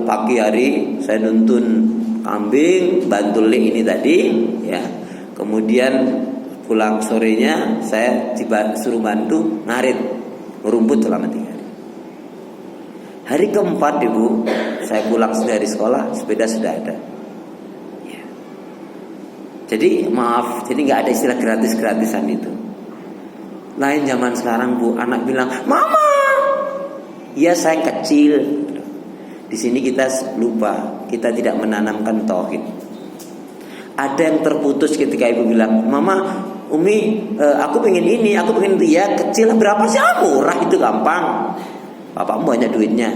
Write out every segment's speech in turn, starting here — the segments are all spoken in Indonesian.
pagi hari saya nuntun kambing, bantu ini tadi, ya. Kemudian pulang sorenya saya suruh bantu ngarit, merumput selama 3 hari. Hari keempat Ibu, saya pulang dari sekolah, sepeda sudah ada. Ya. Jadi maaf, jadi nggak ada istilah gratis-gratisan itu. Lain zaman sekarang Bu, anak bilang, "Mama, ya saya kecil." Di sini kita lupa, kita tidak menanamkan tauhid. Ada yang terputus ketika ibu bilang, "Mama, Umi, aku pengen ini, aku pengen itu." Ya kecil, berapa sih? Murah, itu gampang. Bapakmu banyak duitnya.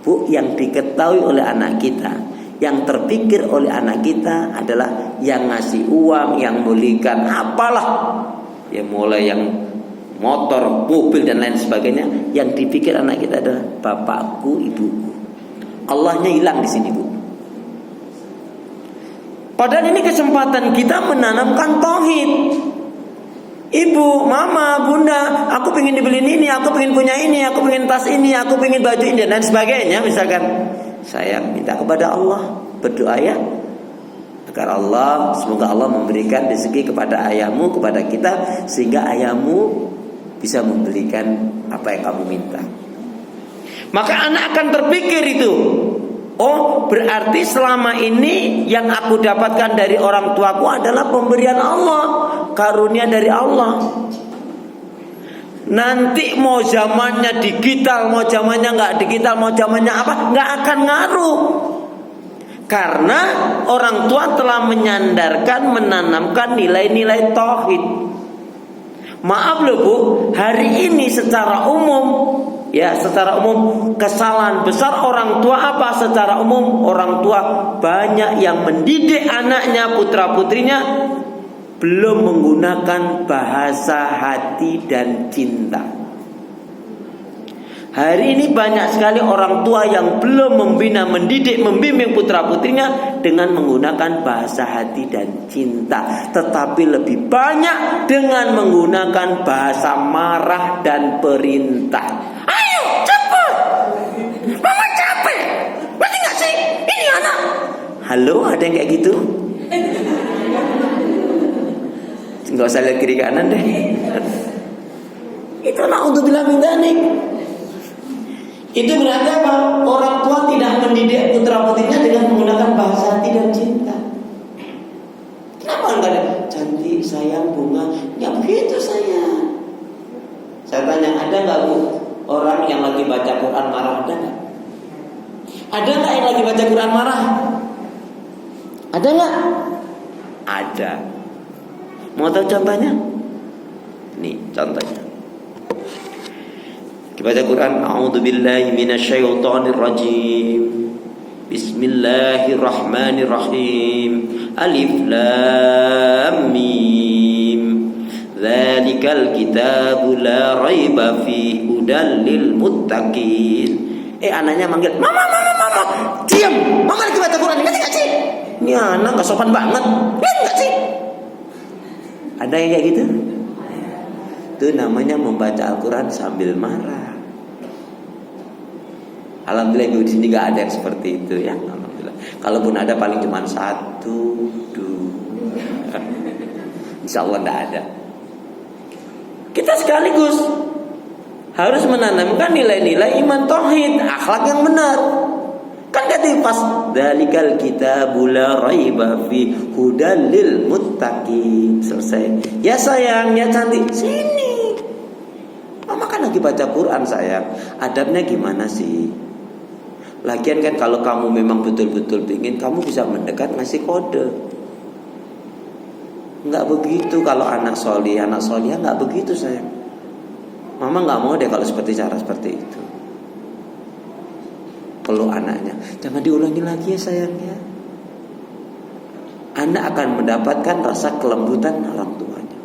Bu, yang diketahui oleh anak kita, yang terpikir oleh anak kita adalah yang ngasih uang, yang belikan apalah, ya mulai yang motor, mobil dan lain sebagainya. Yang dipikir anak kita adalah bapakku, ibuku. Allahnya hilang di sini Bu. Padahal ini kesempatan kita menanamkan tauhid. Ibu, mama, bunda, aku pengen dibeliin ini, aku pengen punya ini, aku pengen tas ini, aku pengen baju ini dan sebagainya. Misalkan saya minta kepada Allah, berdoa ya, agar Allah, semoga Allah memberikan rezeki kepada ayahmu, kepada kita, sehingga ayahmu bisa memberikan apa yang kamu minta. Maka anak akan terpikir itu, oh berarti selama ini yang aku dapatkan dari orang tuaku adalah pemberian Allah, karunia dari Allah. Nanti mau zamannya digital, mau zamannya nggak digital, mau zamannya apa, nggak akan ngaruh. Karena orang tua telah menyandarkan, menanamkan nilai-nilai tauhid. Maaf loh Bu, hari ini secara umum, ya secara umum kesalahan besar orang tua apa? Secara umum orang tua banyak yang mendidik anaknya, putra putrinya belum menggunakan bahasa hati dan cinta. Hari ini banyak sekali orang tua yang belum membina, mendidik, membimbing putra putrinya dengan menggunakan bahasa hati dan cinta, tetapi lebih banyak dengan menggunakan bahasa marah dan perintah. Ayo cepat, mama capek, ngerti gak sih? Ini anak. Halo, ada yang kayak gitu? Nggak usah lihat kiri kanan deh. Itulah untuk bilang mindanik. Itu berarti apa? Orang tua tidak mendidik putra putrinya dengan menggunakan bahasa hati dan cinta. Kenapa enggak ada cantik, sayang, bunga? Ya begitu sayang. Saya tanya, ada nggak Bu orang yang lagi baca Quran marah? Ada nggak? Ada nggak yang lagi baca Quran marah? Ada nggak? Ada. Mau tahu contohnya? Nih contohnya. Baca Quran, a'udzubillahi minasyaitonir rajim. Bismillahirrahmanirrahim. Alif lam mim. Dzalikal kitabu la raiba fihi hudal lil muttaqin. Anaknya manggil, "Mama, mama, mama." Diam. Mama lagi baca Quran. Ngerti enggak sih? Ini anak enggak sopan banget. Ngerti enggak sih? Ada yang kayak gitu? Itu namanya membaca Al-Quran sambil marah. Alhamdulillah Ibu di sini nggak ada yang seperti itu ya. Alhamdulillah. Kalaupun ada paling cuma 1, 2. Insya Allah nggak ada. Kita sekaligus harus menanamkan nilai-nilai iman tauhid, akhlak yang benar. Kan kata pas dalikal kitabul la raiba fi hudal lil muttaqin. Selesai. Ya sayang, ya cantik, sini. Mama kan lagi baca Quran sayang. Adabnya gimana sih? Lagian kan kalau kamu memang betul-betul ingin, kamu bisa mendekat ngasih kode. Enggak begitu kalau anak solih, anak solihah enggak begitu sayang. Mama enggak mau deh kalau cara seperti itu. Peluk anaknya, jangan diulangi lagi ya sayang ya. Anak akan mendapatkan rasa kelembutan orang tuanya.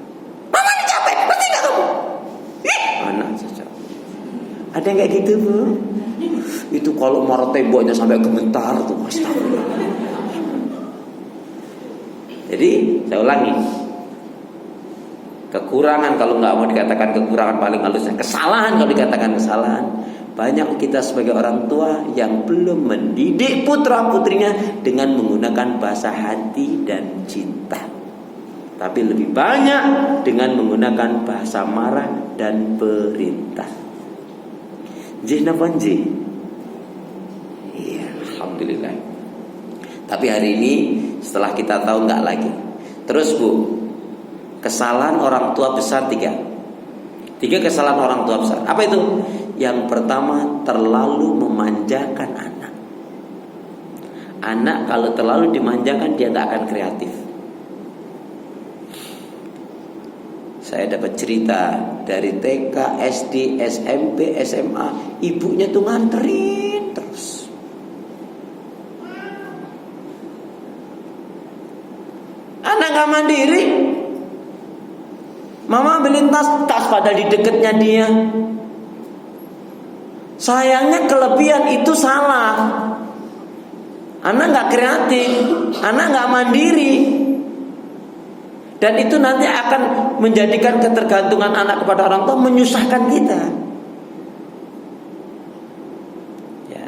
Mama ini capek, ngerti gak kamu? Anak saja. Ada yang kayak gitu Bu? Itu kalau marah temboknya sampai gemetar tuh, astagfirullah. Jadi saya ulangi, kekurangan kalau nggak mau dikatakan kekurangan paling halusnya kesalahan kalau dikatakan kesalahan. banyak kita sebagai orang tua yang belum mendidik putra putrinya dengan menggunakan bahasa hati dan cinta, tapi lebih banyak dengan menggunakan bahasa marah dan perintah. Napa nggih? Iya, alhamdulillah. Tapi hari ini setelah kita tahu enggak lagi. Terus Bu, kesalahan orang tua besar tiga kesalahan orang tua besar. Apa itu? Yang pertama, terlalu memanjakan anak. Anak kalau terlalu dimanjakan dia enggak akan kreatif. Saya dapat cerita dari TK, SD, SMP, SMA, ibunya tuh nganterin terus. Anak gak mandiri. Mama beliin tas padahal di deketnya dia. Sayangnya kelebihan itu salah. Anak gak kreatif, anak gak mandiri. Dan itu nanti akan menjadikan ketergantungan anak kepada orang tua, menyusahkan kita. Ya,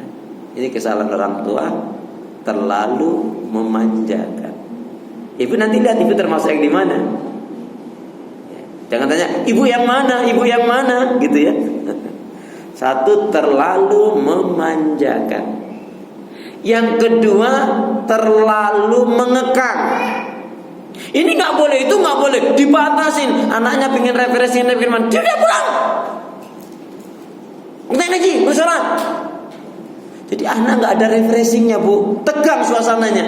ini kesalahan orang tua, terlalu memanjakan. Ibu nanti lihat ibu termasuk yang di mana. Ya, jangan tanya ibu yang mana, gitu ya. Satu, terlalu memanjakan. Yang kedua, terlalu mengekang. Ini nggak boleh, itu nggak boleh, dibatasin. Anaknya pengen refreshing, dia udah pulang. Udah lagi, bersolat. Jadi anak nggak ada refreshingnya Bu, tegang suasananya.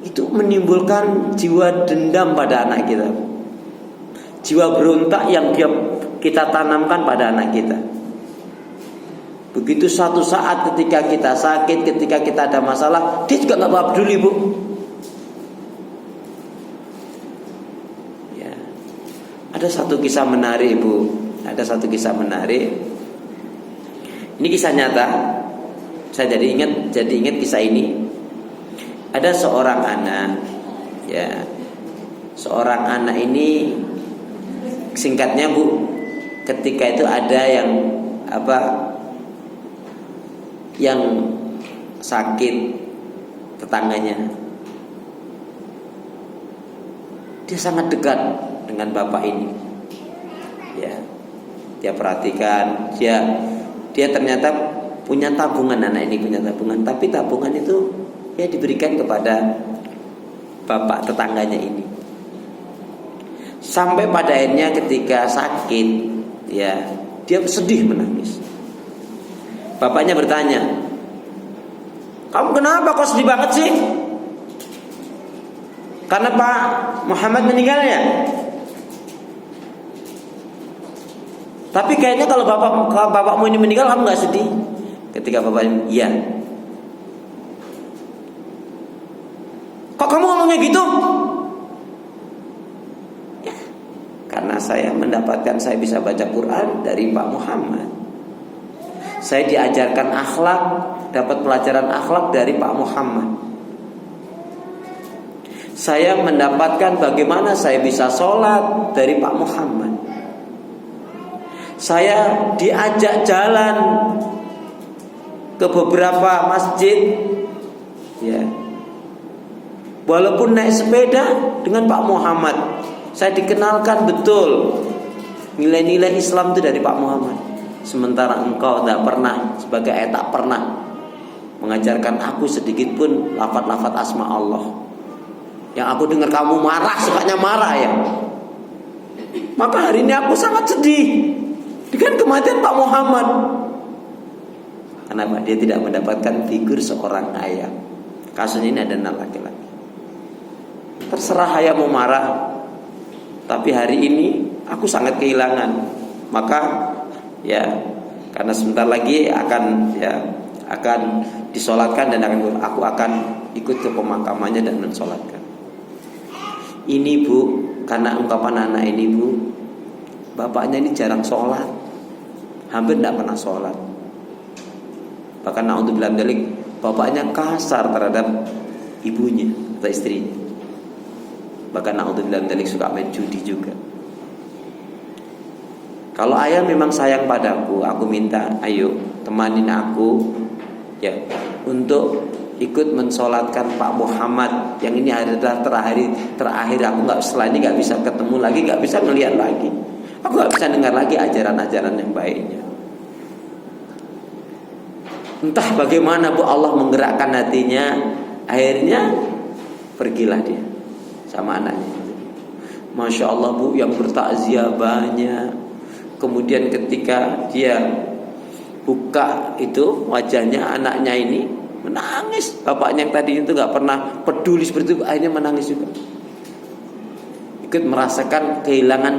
Itu menimbulkan jiwa dendam pada anak kita, jiwa berontak yang kita tanamkan pada anak kita. Begitu suatu saat ketika kita sakit, ketika kita ada masalah, dia juga nggak peduli Bu. Ada satu kisah menarik Bu. Ada satu kisah menarik. Ini kisah nyata. Saya jadi ingat kisah ini. Ada seorang anak, ya. Seorang anak ini, singkatnya Bu, ketika itu ada yang sakit tetangganya. Dia sangat dekat dengan bapak ini, ya. Dia perhatikan, dia ternyata punya tabungan, anak ini punya tabungan, tapi tabungan itu ya diberikan kepada bapak tetangganya ini. Sampai pada akhirnya ketika sakit, ya, dia sedih menangis. Bapaknya bertanya, "Kamu kenapa kok sedih banget sih?" "Karena Pak Muhammad meninggal ya." "Tapi kayaknya kalau bapakmu ini meninggal kamu gak sedih?" Ketika bapaknya, "Iya." "Kok kamu ngomongnya gitu?" "Ya, karena saya bisa baca Quran dari Pak Muhammad. Saya diajarkan akhlak, dapat pelajaran akhlak dari Pak Muhammad. Saya mendapatkan bagaimana saya bisa sholat dari Pak Muhammad. Saya diajak jalan ke beberapa masjid, ya, walaupun naik sepeda dengan Pak Muhammad. Saya dikenalkan betul nilai-nilai Islam itu dari Pak Muhammad. Sementara engkau tak pernah, sebagai ayah tak pernah mengajarkan aku sedikit pun lafaz-lafaz asma Allah. Yang aku dengar kamu marah, sukanya marah ya. Maka hari ini aku sangat sedih dengan kematian Pak Muhammad. Kenapa? Dia tidak mendapatkan figur seorang ayah. Kasusnya ini ada anak laki-laki. Terserah ayah mau marah, tapi hari ini aku sangat kehilangan. Maka ya, karena sebentar lagi akan disolatkan dan aku akan ikut ke pemakamannya dan mensolatkan. Ini Bu, karena ungkapan anak ini Bu, bapaknya ini jarang sholat, hampir tidak pernah sholat. Bahkan na'udzubillah min dzalik, bapaknya kasar terhadap ibunya atau istrinya. Bahkan na'udzubillah min dzalik suka main judi juga. Kalau ayah memang sayang padaku, aku minta, ayo temanin aku ya untuk ikut mensolatkan Pak Muhammad yang ini adalah terakhir aku nggak, setelah ini nggak bisa ketemu lagi, nggak bisa melihat lagi, aku nggak bisa dengar lagi ajaran-ajaran yang baiknya. Entah bagaimana Bu Allah menggerakkan hatinya, akhirnya pergilah dia sama anaknya. Masya Allah Bu, yang bertakziah banyak. Kemudian ketika dia buka itu wajahnya anaknya ini menangis. Bapaknya yang tadi itu gak pernah peduli seperti itu, akhirnya menangis juga. Ikut merasakan kehilangan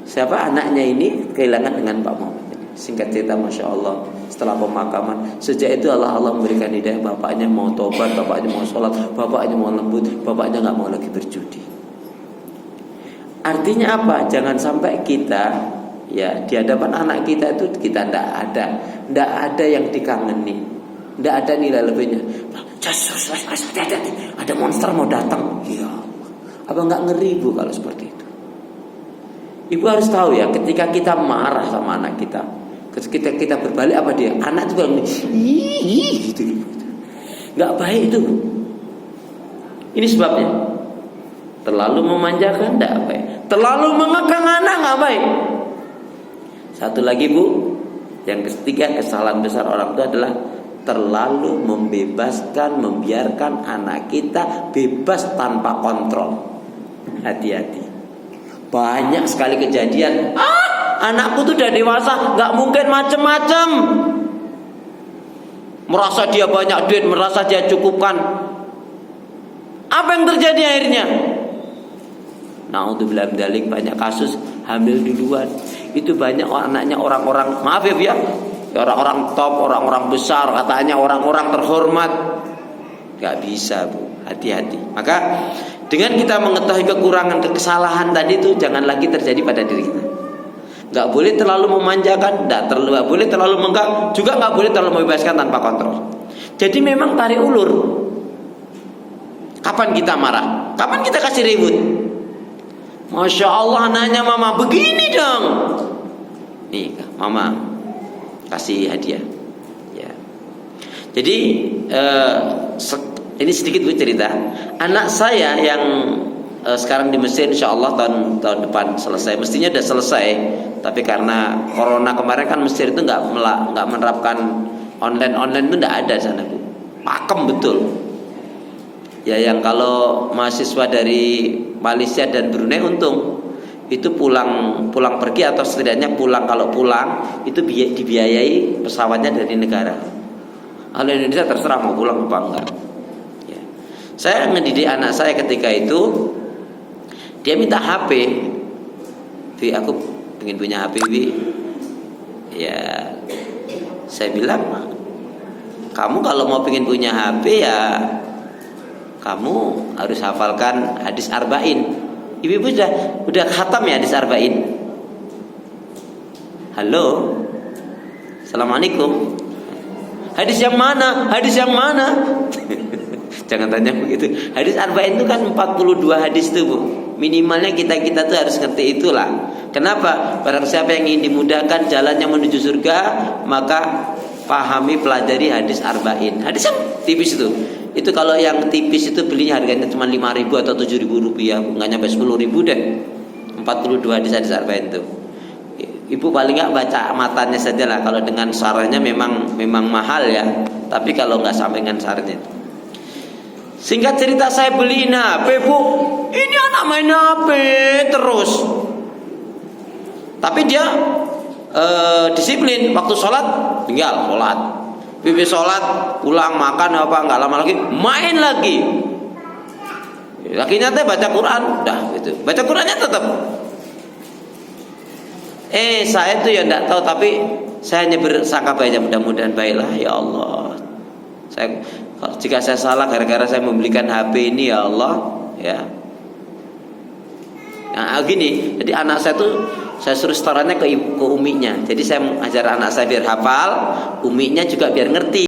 siapa anaknya ini, kehilangan dengan Pak Muhammad. Singkat cerita, Masya Allah, setelah pemakaman, sejak itu Allah memberikan hidayah. Bapaknya mau tobat, bapaknya mau sholat, bapaknya mau lembut, bapaknya gak mau lagi berjudi. Artinya apa? Jangan sampai kita ya di hadapan anak kita itu kita tidak ada yang dikangeni, tidak ada nilai lebihnya. Hati-hati, ada monster mau datang. Ya, apa nggak ngeri Bu kalau seperti itu? Ibu harus tahu ya, ketika kita marah sama anak kita, ketika kita berbalik apa dia, anak itu bilang gitu, nggak baik itu. Ini sebabnya. Terlalu memanjakan tidak baik, terlalu mengekang anak nggak baik. Satu lagi Bu, yang ketiga kesalahan besar orang tua adalah terlalu membiarkan anak kita bebas tanpa kontrol. Hati-hati. Banyak sekali kejadian. Anakku tuh udah dewasa, nggak mungkin macem-macem. Merasa dia banyak duit, merasa dia cukupkan. Apa yang terjadi akhirnya? Naudzubillah min dzalik, banyak kasus hamil duluan. Itu banyak anaknya orang-orang, maaf ya, orang-orang top, orang-orang besar, katanya orang-orang terhormat. Gak bisa Bu, hati-hati. Maka dengan kita mengetahui kekurangan, kesalahan tadi itu jangan lagi terjadi pada diri kita. Gak boleh terlalu memanjakan, gak boleh terlalu menggak, juga gak boleh terlalu membebaskan tanpa kontrol. Jadi memang tarik ulur. Kapan kita marah? Kapan kita kasih ribut? Masya Allah, anaknya mama begini dong. Nih mama kasih hadiah ya. Jadi ini sedikit Bu cerita. Anak saya yang sekarang di Mesir, insya Allah tahun depan selesai. Mestinya sudah selesai, tapi karena corona kemarin kan Mesir itu nggak menerapkan online itu, nggak ada sana Bu. Pakem betul. Ya, yang kalau mahasiswa dari Malaysia dan Brunei untung itu pulang pergi atau setidaknya kalau pulang itu dibiayai pesawatnya dari negara. Kalau Indonesia terserah mau pulang apa enggak. Ya. Saya ngedidik anak saya ketika itu, dia minta HP. Bi, aku pengen punya HP Bi. Ya, saya bilang kamu kalau mau pengen punya HP ya kamu harus hafalkan hadis arba'in. Ibu udah khatam ya hadis arba'in? Halo, assalamualaikum. Hadis yang mana? Hadis yang mana? Jangan tanya begitu. Hadis arba'in itu kan 42 hadis tuh Bu. Minimalnya kita tuh harus ngerti itulah. Kenapa? Barang siapa yang ingin dimudahkan jalannya menuju surga, maka pahami, pelajari hadis arba'in. Hadis yang tipis itu. Itu kalau yang tipis itu belinya harganya cuma 5.000 atau 7.000 rupiah, nggak nyampe 10.000 deh. 42 hadis arba'in itu. Ibu paling nggak baca matanya saja lah. Kalau dengan saranya memang mahal ya. Tapi kalau nggak sampai dengan saranya. Singkat cerita, saya beliin HP Bu. Ini anak main HP terus. Tapi dia disiplin. Waktu sholat tinggal sholat. Bibi sholat, pulang makan apa, nggak lama lagi main lagi. Akhirnya baca Quran, dah gitu. Baca Qurannya tetap. Saya tuh ya nggak tahu, tapi saya hanya bersangka baiknya, mudah-mudahan baiklah ya Allah. Jika saya salah gara-gara saya membelikan HP ini ya Allah, ya. Nah gini, jadi anak saya tuh saya suruh setorannya ke uminya. Jadi saya ajar anak saya biar hafal, uminya juga biar ngerti.